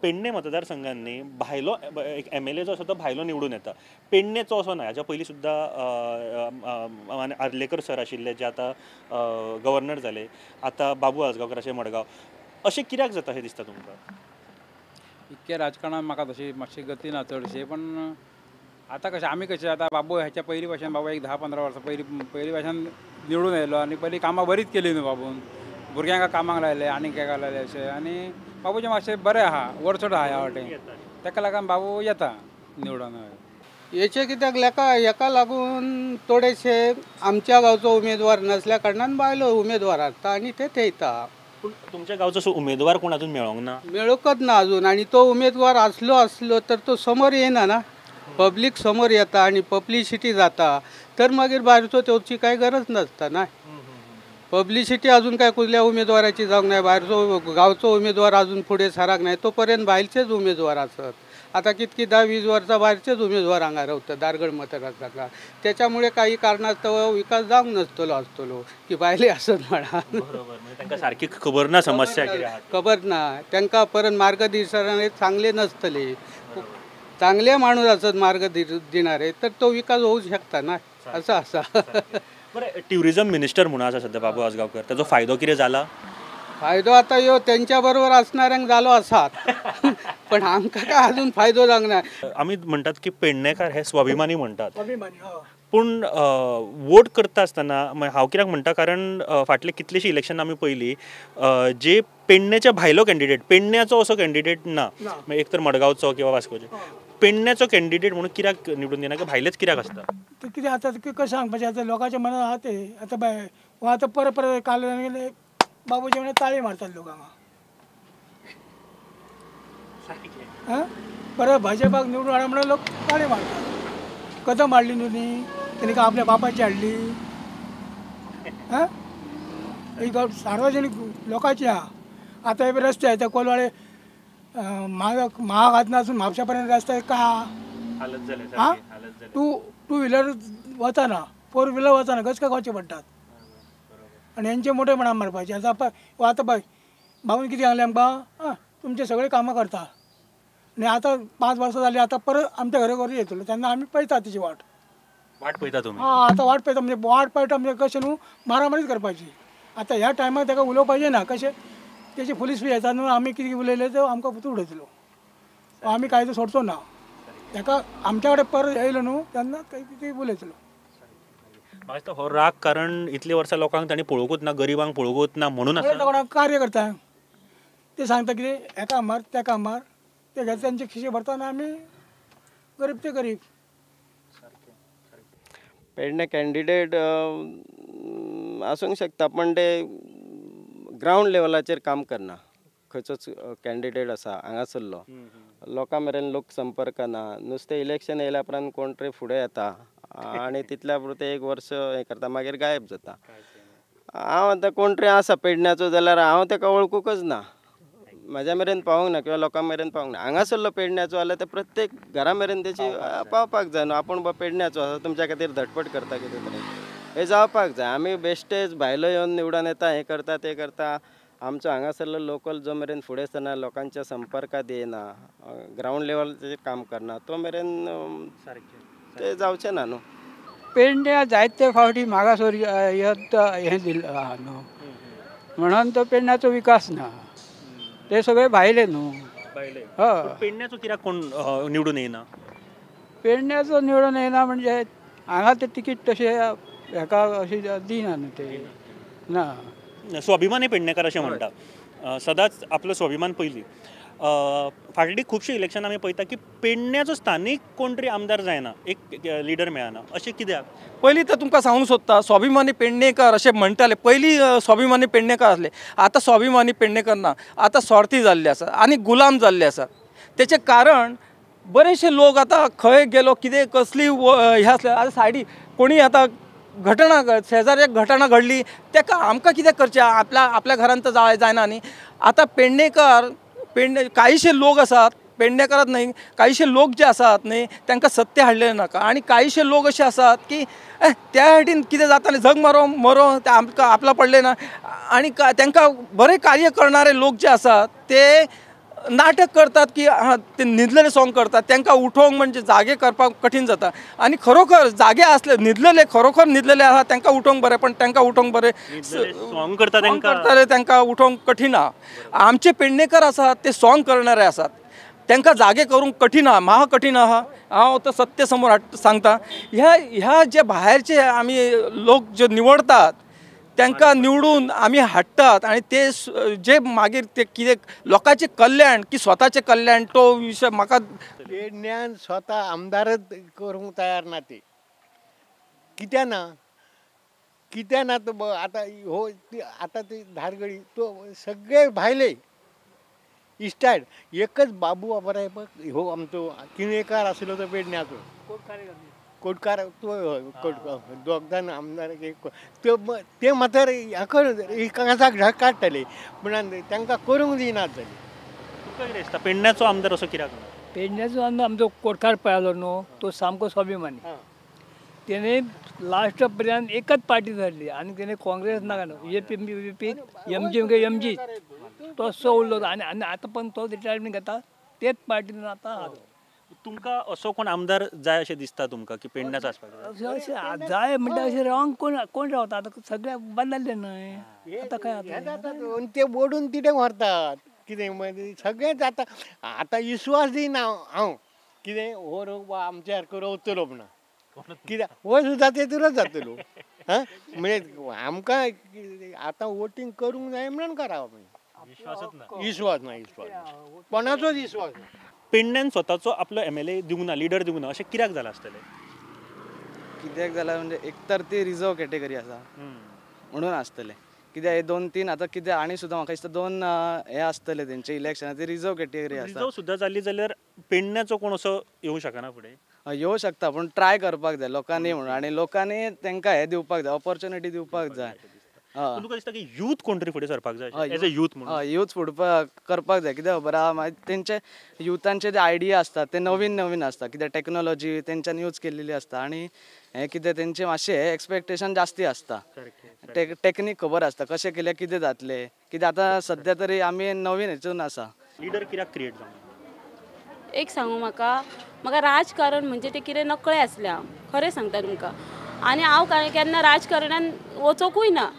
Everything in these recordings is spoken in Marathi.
पेडणे मतदारसंघांनी भायलो एक MLA जो आसा तो भायलो निवडून येता, पेडणेचो असो ना। हाच्या पयलीं सुद्दां आर्लेकर सर आशिल्ले जे आतां गव्हर्नर जाले, आतां बाबू आजगांवकर मडगांव, अशें कित्याक जाता अशें दिसता तुमकां? इतके राजकारणात म्हाका तशी मातशी गती ना चडशे, पण आता कशें आमी कशें आता बाबू ह्याच्या पयलीं भाशेन बाबू एक 10-15 वर्सां पयलीं भाशेन निवडून येयलो आनी पयलीं कामां बरीच केली न्हू बाबून, भुरग्यांक कामाक लायले आनी केका लायले अशें, आनी बाबूचें मातशें बरें आहा, वरचड आहा ह्या वाटेन, तेका लागून बाबू येता निवडून. हेचे कित्याक हेका लागून थोडेशे आमच्या गांवचो उमेदवार नसल्या कारणान भायलो उमेदवार हाडटा आनी ते थेयता. पूण तुमच्या गांवचो उमेदवार कोण अजून मेळोंक ना? मेळोकच ना अजून, आनी तो उमेदवार आसलो तर तो समोर येना ना, पब्लीक समोर येता आनी पब्लिसिटी जाता, तर मागीर भायरचो तेवची कांय गरज नासता ना. पब्लिसिटी अजून काय कुठल्या उमेदवाराची जावंक नाही, भायरचो गांवचो उमेदवार अजून फुडें सराक नाही, तो पर्यंत भायरचेच उमेदवार आसत. आता कितकी 10-20 वर्सां भायरचेच उमेदवार हांगा रावतात दारगड मतदारसंघात. त्याच्यामुळे काही कारणास्तव विकास जावंक नासतलो की भायले आसत म्हणा. तांकां सारकी खबर ना समस्या कितें आहा, खबर ना तांकां परत मार्गदर्शन चांगले नसतले. चांगले माणूस असत मार्ग दिणारे तर तो विकास होऊ शकता ना, असं असा. बरें, ट्युरिझम मिनिस्टर म्हणून आसा सध्या बाबू आजगांवकर, ताचो फायदो कितें जाला? फायदो आता ह्यो त्यांच्या बरोबर असणाऱ्यांक जालो आसात, पण आमकां काय अजून फायदो जावंक ना. आमी म्हणटात की पेडणेकार हे स्वाभिमानी म्हणटात, पूण वोट करता आसतना हांव कित्याक म्हणटा, कारण फाटले कितलेशे इलेक्शन आमी पयली जे पेडणेच्या भायलो कॅन्डिडेट, पेडण्याचो असो कॅन्डिडेट ना, एक तर मडगांवचो किंवा वास्कोचो, पेडण्याचो कॅन्डिडेट म्हणून कित्याक निवडून दिना, की भायलेच कित्याक आसता? ते कितें आतां कशें सांगपाचें, आतां लोकांच्या मनात आहा ते आतां बाय हो आतां परत काल बाबूचे म्हणे ताळी मारतात लोक हांगा. परत भाजपाक निवडून हाडा म्हणून लोक ताळी मारतात. कदम हाडली न्हू न्ही, तेणी काय आपल्या बापाची हाडली? ही सार्वजनीक लोकांची आहा. आतां हे रस्ते आहेत कोलवाळे महाग आसून म्हापशा पर्यंत रस्ते का हा? टू व्हिलर वचना, 4 व्हिलर वचना, गचका खावचे पडटात आणि यांचे मोठे म्हणा मारपाचे. आता पळय बाबून कितें सांगलें आमकां, तुमचे सगळे कामां करता आनी आतां 5 वर्सां जालीं, आतां परत आमच्या घरोघरी येतलो तेन्ना आमी पळयता तेची वाट पळयता तुमी? आतां वाट पळयता म्हणजे वाट पळयता म्हणजे कशें न्हू, मारामारीच करपाची. आतां ह्या टायमार ताका उलोवपाचें ना, कशें तेची पुलीस बी येता न्हू, आमी कितें उलयलें तो आमकां उडयतलो, आमी कायदो सोडचो ना. ताका आमच्या कडेन परत येयलो न्हू तेन्ना कितें उलयतलो. म्हाका दिसता हो राग कारण इतले वर्सां लोकांक तांणी पळोवंकूच ना, गरिबांक पळोवंकूच ना म्हणून कार्य करता. ते सांगता कितें एका मार तेका मार, ते घेता तेंचे खिशे भरता आमी गरीब ते गरीब. पेडणे कॅन्डिडेट आसूंक शकता, पण ते ग्रावंड लेवलाचेर काम करना. खंयचोच कॅन्डिडेट आसा हांगासरलो लोकां मेरेन लोक संपर्क ना. नुस्तें इलेक्शन येयल्या उपरांत कोण तरी फुडें येता आनी तितल्या पुरतें 1 वर्स हें करता, मागीर गायब जाता. हांव आतां कोण तरी आसा पेडण्याचो जाल्यार हांव ताका वळखूंकच ना, म्हाज्या मेरेन पावूंक ना किंवा लोकां मेरेन पावूंक ना. हांगासरलो पेडण्याचो जाल्यार ते प्रत्येक घरा मेरेन तेची पावपाक जाय न्हू. आपूण पेडण्याचो आसा, तुमच्या खातीर धडपड करता कितें तरी, हें जावपाक जाय. आमी बेश्टेच भायलो येवन निवडून येता, हें करता तें करता. आमचो हांगासरलो लोकल जो मेरेन फुडें सरना, लोकांच्या संपर्कांत येना, ग्रावंड लेवलाचेर काम करना, तो मेरेन ते जावचें ना न्हू. पेडण्या जायते फावटी मागासवर हें दिल्लें आहा न्हू, म्हणून तो पेडण्याचो विकास ना. ते सगळे भायले न्हू. पेडण्याचो कित्याक कोण निवडून येना? पेडण्याचो निवडून येना म्हणजे हांगा ते तिकीट तशें हेका अशी दिना न्हू ते ना. स्वाभिमानी पेडणेकार अशें म्हणटा, सदांच आपलो स्वाभिमान पयली. फाटली खुबशी इलेक्शन आमी पळयता की पेडण्याचो स्थानीक कोण तरी आमदार जायना, एक लिडर मेळना, अशें कित्याक? पयलीं तर तुमकां सांगूंक सोदता, स्वाभिमानी पेडणेकार अशें म्हणटाले. पयलीं स्वाभिमानी पेडणेकार आसले, आतां स्वाभिमानी पेडणेकार ना, आतां स्वार्थी जाल्ले आसा आनी गुलाम जाल्ले आसा. तेचें कारण बरेचशे लोक आतां खंय गेलो, कितें कसली हें आसलें, आतां सायडीक कोणी आतां घटना शेजाऱ्याक घटना घडली, तेका आमकां कितें करचें, आपल्या घरांत तर जायना न्ही. आतां पेडणेकार कांयशे लोक आसात, पेडणेकारात न्ही, कांयशे लोक जे आसात न्ही, तांकां सत्य हाडलें नाका. आनी कांयशे लोक अशे आसात की त्या सायडीन कितें जाता न्ही, झग मरो ते आपल्याक पडलें ना. आनी तांकां बरें कार्य करणारे लोक जे आसात ते नाटक करतात की हां ते न्हिदलेले सॉंग करतात, तांकां उठोवंक म्हणजे जागे करपाक कठीण जाता. आणि खरोखर जागे असले न्हिदलेले खरोखर न्हिदलेले आहा तांकां उठोवंक बरें, पण तांकां उठोवंक बरें सॉंग करता song करताले तांकां उठोवंक कठीण आहा. आमचे पेडणेकर आसात ते सॉंग करणारे आसात, तांकां जागे करूंक कठीण आहा, महा कठीण आहा. हांव तो सत्य समोर सांगता. ह्या जे भायरचे आमी लोक जे निवडतात तांकां निवडून आमी हाडटात आणि ते जे मागीर ते कितें लोकांचें कल्याण की स्वताचें कल्याण तो विशय म्हाका पेडण्यान स्वता आमदारच करूंक तयार ना ते. कित्या ना तो आतां हो आतां ते धारगडी तो सगळे भायले इश्टायड एकच बाबू बराय बघ हो आमचो किणेकार आसलो तो पेडण्याचो कोटकार तो दोगदान आमदार ते मातर एकांकाक काडटले पूण तांकां करूंक दिनात जाली. तुमकां कितें दिसता पेडण्याचो आमदार असो कित्याक ना? पेडण्याचो आमदार आमचो कोटकार पळयलो न्हू, तो सामको स्वाभिमानी. तेणे लास्ट पर्यंत एकच पार्टी धरली आणि तेणे काँग्रेस नाका BJP एमजी तसो उरलो आणि आता पण तो रिटायरमेंट घेता तेच पार्टीन आता. तुमकां असो कोण आमदार जाय अशें दिसता तुमकां की पेडण्याचो आसपाक जाय? अशें जाय म्हणटा अशें रावंक कोण रावता आतां सगळे बदलले न्हय. आतां काय जाता ते ओडून तिथे व्हरतात कितें सगळेंच आतां विश्वास दिना हांव कितें हो आमच्या सारको रावतलो म्हणून. कित्याक हो सुद्दां तेतूरच जातलो. म्हणजे आमकां आतां वोटींग करूंक जाय म्हणून करावं. विश्वास ना कोणाचोच विश्वास ना. पेडण्यान स्वताचो आपलो MLA दिवंक ना, लिडर दिवंक ना अशें कित्याक जालां आसतलें? कित्याक जाल्यार म्हणजे एकतर ती रिजर्व कॅटेगरी आसा म्हणून आसतलें. कित्याक हे 2-3 आतां कितें आनी सुद्दां म्हाका दिसता 2 हे आसतले तेंचे इलेक्शन ती रिजर्व कॅटेगरी आसा. रिजर्व सुद्दां जाल्ली जाल्यार पेडण्याचो कोण असो येवंक शकना फुडें? येवं शकता पूण ट्राय करपाक जाय लोकांनी म्हणून आनी लोकांनी तांकां हे दिवपाक जाय, ऑपॉर्च्युनिटी दिवपाक जाय. तुका दिसता की यूथ कोण तरी फुडें सरपाक जाय एज अ यूथ म्हणून? यूथ फुडपाक करपाक जाय. कित्याक खबर आहा तेंचे युथांचे जे आयडिया आसतात ते नवीन आसता. कित्याक टॅक्नोलॉजी तेंच्यानी यूज केल्लेली आसता आणि हे कितें तेंचे मातशे एक्सपेक्टेशन जास्ती आसता. टॅक्नीक खबर आसता कशें केल्यार कितें जातलें. कित्याक आतां सद्या तरी आमी नवीन हेतून आसा. लिडर कित्याक क्रिएट जावं? एक सांगू म्हाका राजकारण म्हणजे ते कितें नकळे आसलें. हांव खरें सांगता तुमकां. आनी हांव केन्ना राजकारणान वचोकूय ना.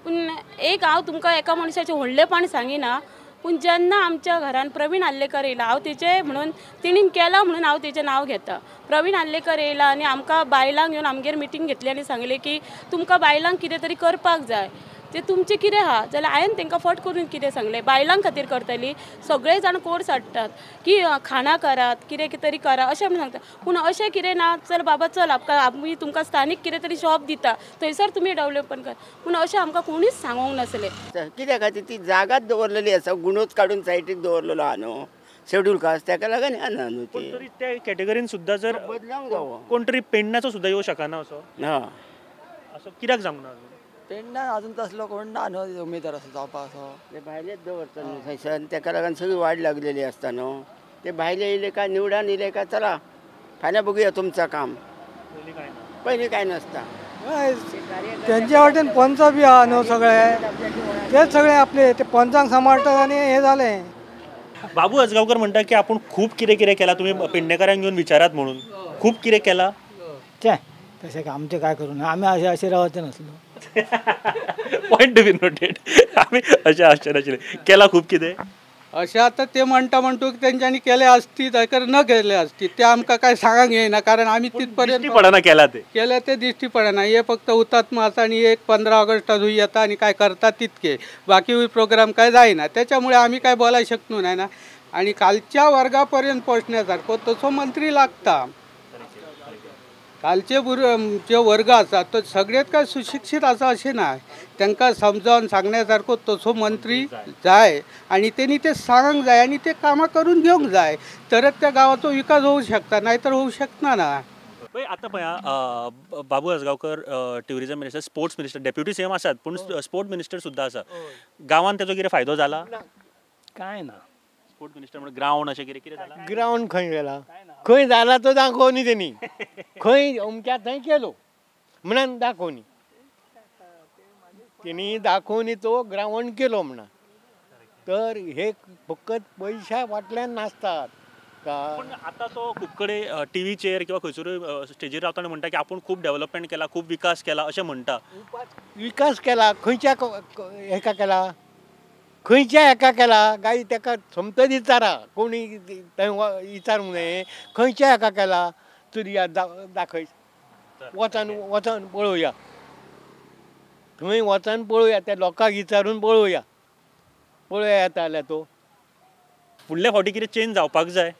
पूण एक हांव तुमकां एका मनशाचें व्हडलेपण सांगिना, पूण जेन्ना आमच्या घरान प्रवीण आल्लेकर येयला हांव तेचे म्हणून तेणीन केला म्हणून हांव तेचें नांव घेता. प्रवीण आल्लेकर येयला आनी आमकां बायलांक घेवन आमगेर मिटींग घेतली आनी सांगलें की तुमकां बायलांक कितें तरी करपाक जाय. ते तुमचें कितें आहा जाल्यार हांवें तांकां फट करून कितें सांगलें बायलां खातीर करतली. सगळे जाण कोर्स हाडटात की खाणां करात कितें तरी करा अशें म्हणून सांगता. पूण अशें कितें ना चल बाबा चल आमी तुमकां स्थानीक कितें तरी जॉब दिता थंयसर तुमी डेवलपमेंट कर पूण अशें आमकां कोणीच सांगूंक नासलें. कित्या खातीर ती जागाच दवरलेली आसा. गुणोच काडून सायडीक दवरलेलो आहा न्हू शेड्यूल कास्ट ताका लागून येना न्हू. तरी त्या कॅटेगरीन सुद्दां जर कोण तरी पेडण्याचो सुद्दां येवं शकना असो असो कित्याक जावंक ना? पेडण्यान अजून तसलो कोण ना न्हू उमेदवार असो जावपाक असो. ते भायलेच दवरता न्हू थंयसर ताका लागून सगळी वाट लागलेली आसता न्हू. ते भायले येयले काय निवडान येयले काय चला फाल्यां बघुया तुमचं काम. पयलीं काय नसता. त्यांच्या वाटेन पंच बी आहा न्हू सगळे तेच सगळे आपले ते पंचांक सांबाळटात आनी हे जालें. बाबू आजगावकर म्हणटा की आपण खूप कितें केला तुम्ही पेडणेकारांक घेवन विचारात म्हणून. खूप कितें केला ते तशें आमचें काय करूं ना आमी अशें रावचे नासलो. Point to be noted. आमी अशें आसचे नाशिल्ले. केला खूप कितें अशें आतां ते म्हणटा म्हणटू तेंच्यांनी केले आसती तर न केले आसती ते आमकां काय सांगूंक येयना कारण आमी तिथपर्यंत पडना केला ते दिश्टी पडना. हे फक्त हुतात्मा आसा आनी एक 15 ऑगस्टाक येता आनी काय करता तितके बाकी प्रोग्राम काय जायना. त्याच्यामुळे आमी काय बोलाय शकलो नाही ना. आणि कालच्या वर्गापर्यंत पोचण्यासारखो तसो मंत्री लागता. कालचे जे वर्ग आसा तो सगळेच काय सुशिक्षित आसा अशें ना. तांकां समजावन सांगण्यासारखो तसो मंत्री जाय आणि त्यांनी ते सांगूंक जाय आणि ते कामां करून घेवंक जाय तरच त्या गावाचो विकास होऊ शकता नाहीतर होऊ शकना ना. आता पळया Babu Ajgaonkar tourism minister sports minister deputy CM आसात पूण स्पोर्ट्स मिनिस्टर सुद्दां आसा. गांवांत तेजो कितें फायदो जाला? काय ना. स्पोर्ट्स मिनिस्टर म्हणजे ग्राउंड अशें कितें जाला? ग्राउंड खंय गेला खंय जाला तो दाखोवनी तेणी खंय अमक्या थंय केलो म्हणून दाखोवनी तेणी दाखोवनी तो ग्राउंड केलो म्हणून तर हे फकत पैशा वाटल्यान नासतात का. पण आता तो खूप कडे टीव्हीचेर किंवा खंयसरूय स्टेजीर रावतना म्हणटा की आपूण खूप डेव्हलपमेंट केला, खूप विकास केला अशें म्हणटा. विकास केला खंयच्या हेका केला, खंयच्या हेका केला काय ताका समतच विचारा, कोणी थंय विचारूंक न्हय खंयच्या हेका केला. चुरया दाखय, वचन पळोवया, थंय वचन पळोवया, त्या लोकांक विचारून पळोवया येता जाल्यार तो. फुडल्या फावटी कितें चेंज जावपाक जाय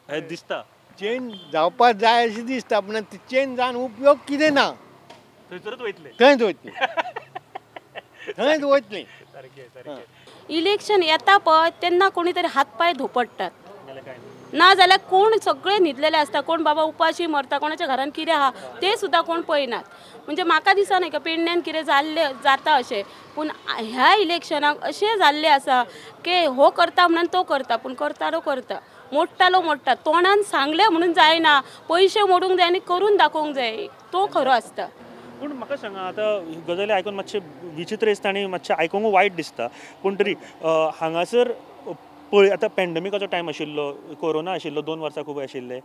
अशें दिसता. चेंज जावपाक जाय अशें दिसता, पूण चेंज जावन उपयोग कितें ना. थंयसरूच वयतले. थंयच वयतले. इलेक्शन येता पळय तेन्ना कोणी तरी हात पाय धोपडटात, ना जाल्यार कोण सगळे न्हिदलेले असता, कोण बाबा उपाशी मरता, कोणाच्या घरान कितें आहा ते सुद्दां कोण पळयनात. म्हणजे म्हाका दिसना की पेडण्यान कितें जाता अशें, पूण ह्या इलेक्शनाक अशें जाल्लें आसा की हो करता म्हणून तो करता, पूण करतालो करता, मोडटालो मोडटा. तोंडान सांगलें म्हणून जायना, पयशे मोडूंक जाय आनी करून दाखोवंक जाय, तो खरो आसता. पूण म्हाका सांगा, आतां गजाली आयकून मातशें विचित्र दिसता आनी मातशें आयकूंक वायट दिसता. पूण तरी हांगासर पळय आतां पॅन्डेमिकाचो टायम आशिल्लो, कोरोना आशिल्लो, 2 वर्सां खूब आशिल्ले.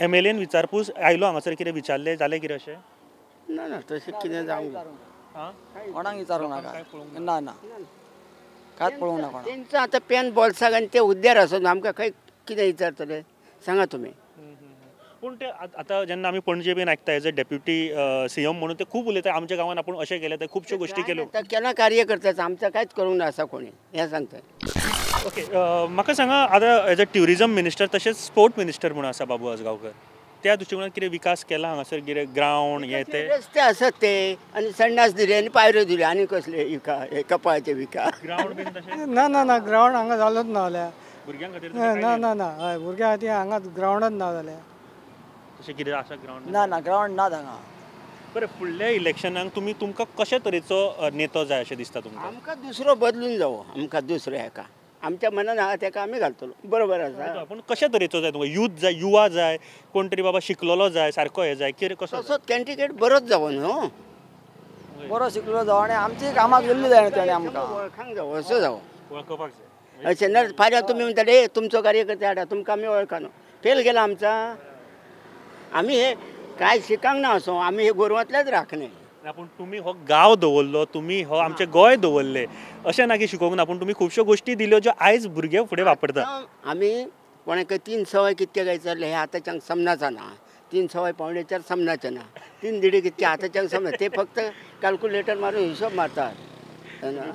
MLAन विचारपूस आयलो हांगासर, कितें विचारलें जालें कितें अशें? ना ना तशें कितें जावंक कोणाक विचारूंक नाका. ना ना कांयच पळोवंक ना कोणाक. तेंचो आतां पॅन बॉल्साक आनी ते उद्द्यार आसून आमकां खंय कितें विचारतले सांगा तुमी. पूण ते आतां जेन्ना आमी पणजे बीन आयकता एज अ डेप्युटी CM म्हणून ते खूब उलयता, आमच्या गांवांत आपूण अशें केलें, ते खुबश्यो गोश्टी केल्यो. केन्ना कार्य करतात आमचं कांयच करूंक ना आसा कोणी, हें सांगता. ओके, म्हाका सांगा, आतां एज अ ट्युरिजम मिनिस्टर तशेंच स्पोर्ट मिनिस्टर म्हणून आसा बाबू आजगांवकर, त्या दृश्टिकोनान कितें विकास केला हांगासर, कितें ग्रावंड हे ते रस्ते आसात ते, आनी संडास दिले आनी पायऱ्यो दिल्यो, आनी कसले विका हे कपाळाचे विका. ग्रावंड बीन तशें ना ग्रावंड हांगा जालोच ना जाल्यार. भुरग्यां खातीर ना हय भुरग्यां खातीर हांगा ग्रावंडच ना जाल्यार. तशें कितें आसा ग्रावंड? ना ग्रावंड ना हांगा. बरें, फुडल्या इलेक्शनाक तुमकां कशा तरेचो नेतो जाय अशें दिसता तुमकां? आमकां दुसरो बदलून जावो, आमकां दुसरो हेका आमच्या मनान आहा तेका आमी घालतलो. बरोबर आसा. पूण कशा तरेचो जाय तुमकां? यूथ जाय, युवा जाय, कोण तरी बाबा शिकलेलो जाय, सारको हे जाय, कितें कसो? तसोच कॅन्डिडेट बरोच जावो न्हू, बरो शिकलो जावो आनी आमची कामां केल्ली जाय तेणे आमकां वळखांक जावो, असो जावो. वळखपाक जाय अशें ना फाल्यां तुमी म्हणटाले तुमचो कार्यकर्ते हाडा, तुमकां आमी वळखना. फेल गेला आमचा. आमी हे कांय शिकांक ना असो, आमी हे गोरवांतलेच राखणे. पूण तुमी हो गांव दवरलो, तुमी हो आमचें गोंय दवरलें, अशें ना की शिकोवंक ना, पूण तुमी खुबश्यो गोश्टी दिल्यो ज्यो आयज भुरगे फुडें वापरता. आमी कोणाक 3 सवाय कितके काय विचारले, हे आतांच्याक समनाचा ना. 3 सवाय पावणेचार समनाचे ना, 3 दिडे कितके आतांच्याक समना, ते फक्त कॅल्क्युलेटर मारून हिशोब मारतात.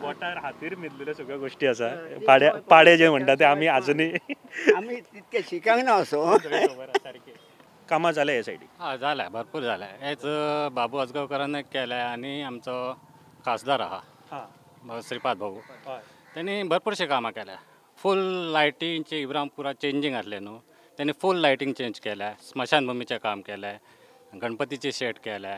बोटार हातीर न्हिदलेल्यो सगळ्यो गोश्टी आसा, पाडे जे म्हणटा ते आमी आजुनूय आमी तितके शिकांक ना असो. कामां जाल्या हे सायडीक? हय जाल्या, भरपूर जाल्या. हेच बाबू आजगांवकरान केल्या आनी आमचो खासदार आहा श्रीपाद भाऊ, त्यांनी भरपूरशे कामां केल्या. फूल लायटींचे इब्रामपुरा चेंजींग घातले न्हू, त्यांनी फूल लायटींग चेंज केल्या, स्मशानभुमीचें काम केलें, गणपतीचे शेड केले,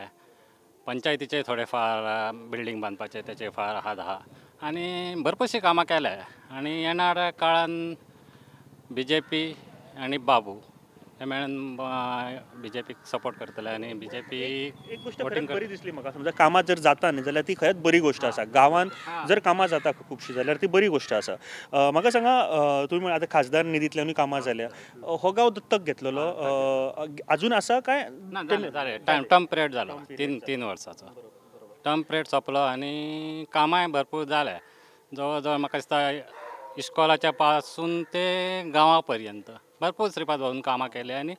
पंचायतीचे थोडे फार बिल्डींग बांदपाचे त्याचे फार आहा आनी भरपूरशी कामां केल्या. आनी येणाऱ्या काळान BJP आनी बाबू हे मेळून BJPक सपोर्ट करतले आनी BJP एक गोश्ट बरी दिसली म्हाका. समजा कामां जर जाता न्ही जाल्यार ती खरेंच बरी गोश्ट आसा. गांवांत जर कामां जाता खुबशीं जाल्यार ती बरी गोश्ट आसा. म्हाका सांगा, तुमी आतां खासदार निधींतल्यानूय कामां जाल्या, हो गांव दत्तक घेतलेलो अजून आसा काय? टर्म पिरियड जालो, 3 वर्साचो टर्म पिरियड सोंपलो आनी कामांय भरपूर जाले. जवळ जवळ म्हाका दिसता इस्कॉलाच्या पासून ते गांवा पर्यंत भरपूर श्रीपाद भाऊन कामां केले आनी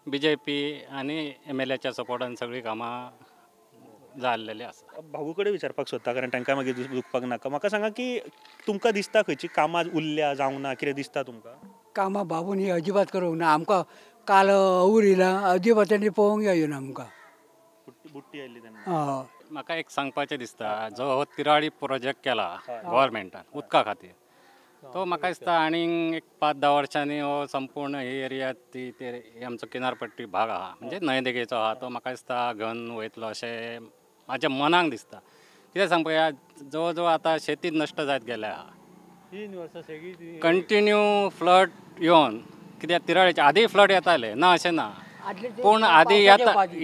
BJP आनी MLAच्या सपोर्टान सगळीं कामां जाल्लेली आसा. भाऊ कडेन विचारपाक सोदता, कारण तांकां मागीर दुखपाक नाका. म्हाका सांगा की तुमकां दिसता खंयची कामां उरल्या जावंक ना, कितें दिसता तुमकां? कामां बाबून ही अजिबात करूंक ना. आमकां काल उरिला अजिबात तेणी पळोवंक येना आमकां. बुट्टी आयली तेन्ना. म्हाका एक सांगपाचें दिसता, जो हो तिराडी प्रोजेक्ट केला गोवोरमेंटान उदका खातीर, तो म्हाका दिसता आनीक एक 5-10 वर्सांनी हो संपूर्ण ही एरिया ती आमचो किनारपट्टी भाग आहा म्हणजे न्हंयदेगेचो आहा, तो म्हाका दिसता घेवन वयतलो अशें म्हाज्या मनाक दिसता. कितें सांगपा, जवळ जवळ आतां शेती नश्ट जायत गेल्या आहा. 3 वर्सां सगळी कंटिन्यू फ्लड येवन, कित्याक तिराडीचे आदी फ्लड येताले ना अशें ना, पूण आदी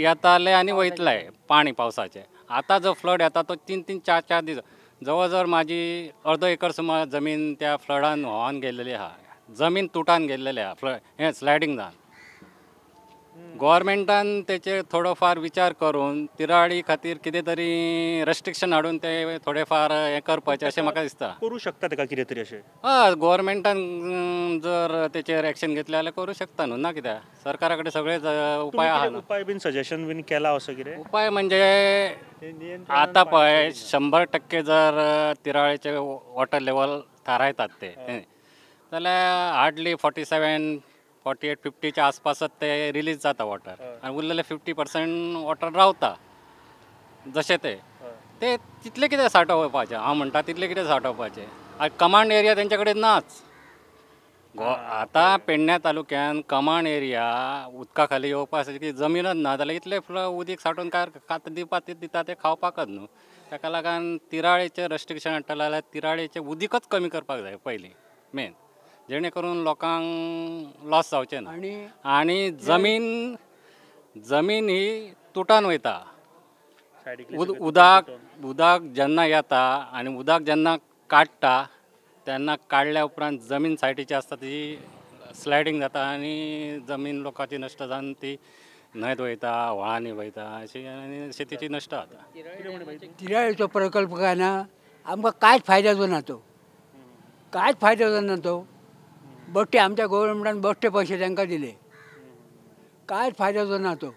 येताले आनी वयतले पाणी पावसाचे. आतां जो फ्लड येता तो 3-3, 4-4 दीस जवळजवळ माझी अर्धो एकर सुमार जमीन त्या फ्लडान व्हावन गेलेली आहा, जमीन तुटान गेलेली आहा, हे स्लायडींग जावन. गव्हर्मेंटान तेचेर थोडोफार विचार करून तिराडी खातीर कितें तरी रेस्ट्रिक्शन हाडून ते थोडेफार हें करपाचें अशें म्हाका दिसता. करू शकता तेका कितें तरी अशें. गव्हर्मेंटान जर तेचेर एक्शन घेतलें जाल्यार करूं शकता न्हू, ना कित्याक सरकारा कडेन सगळे उपाय आहा. उपाय बीन सजेशन बीन केला असं कितें? उपाय म्हणजे आतां पळय 100% जर तिराळेचे वॉटर लेवल थारायतात ते जाल्यार हार्डली 47-48-50च्या आसपासच ते रिलीज जाता वॉटर, आनी उरलेले 50% वॉटर रावता जशें ते तितले कितें सांठोवपाचें. हांव म्हणटा तितले कितें सांठोवपाचें. कमांड एरिया तेंच्या कडेन नाच. आतां पेडण्या तालुक्यान कमांड एरिया उदका खाली येवपाची जमीनच ना जाल्यार इतले उदीक सांठोवन काय दिवपाक दिता ते खावपाकच न्हू. ताका लागून तिराळेचें रेस्ट्रिक्शन हाडटले जाल्यार तिराळेचें उदीकच कमी करपाक जाय पयलीं मेन, जेणे करून लोकांक लॉस जावचें ना. आनी जमीन ही तुटान वयता. उदक जेन्ना येता आनी उदक जेन्ना काडटा तेन्ना काडल्या उपरांत जमीन सायडीची आसता ती स्लायडींग जाता आनी जमीन लोकांची नश्ट जावन ती न्हंयत वयता, व्हाळांनी वयता, अशी आनी शेतीची नश्ट जाता. तिराळेचो प्रकल्प काय ना आमकां कांयच फायद्याचो ना तो, कांयच फायद्याचो ना तो. बश्टे आमच्या गव्हर्मेंटान बश्टे पयशे तांकां दिले, कांयच फायद्याचो ना तो.